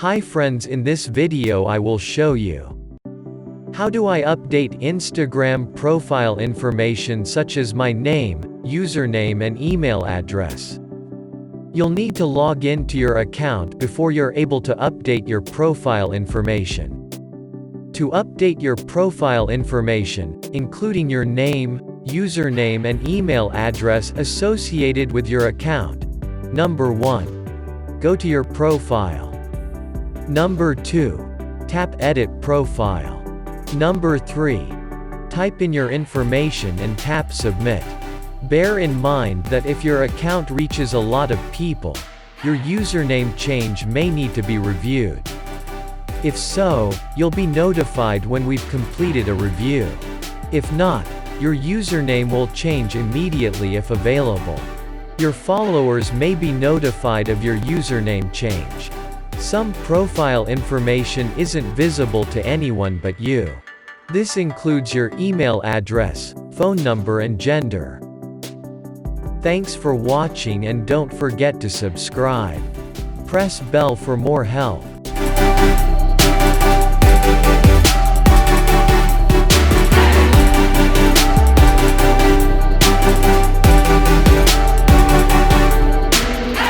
Hi friends, in this video I will show you how do I update Instagram profile information such as my name, username and email address. You'll need to log in to your account before you're able to update your profile information. To update your profile information, including your name, username and email address associated with your account. Number 1. Go to your profile. Number 2. Tap Edit Profile. Number 3. Type in your information and tap Submit. Bear in mind that if your account reaches a lot of people, your username change may need to be reviewed. If so, you'll be notified when we've completed a review. If not, your username will change immediately if available. Your followers may be notified of your username change. Some profile information isn't visible to anyone but you. This includes your email address, phone number and gender. Thanks for watching and don't forget to subscribe. Press bell for more help.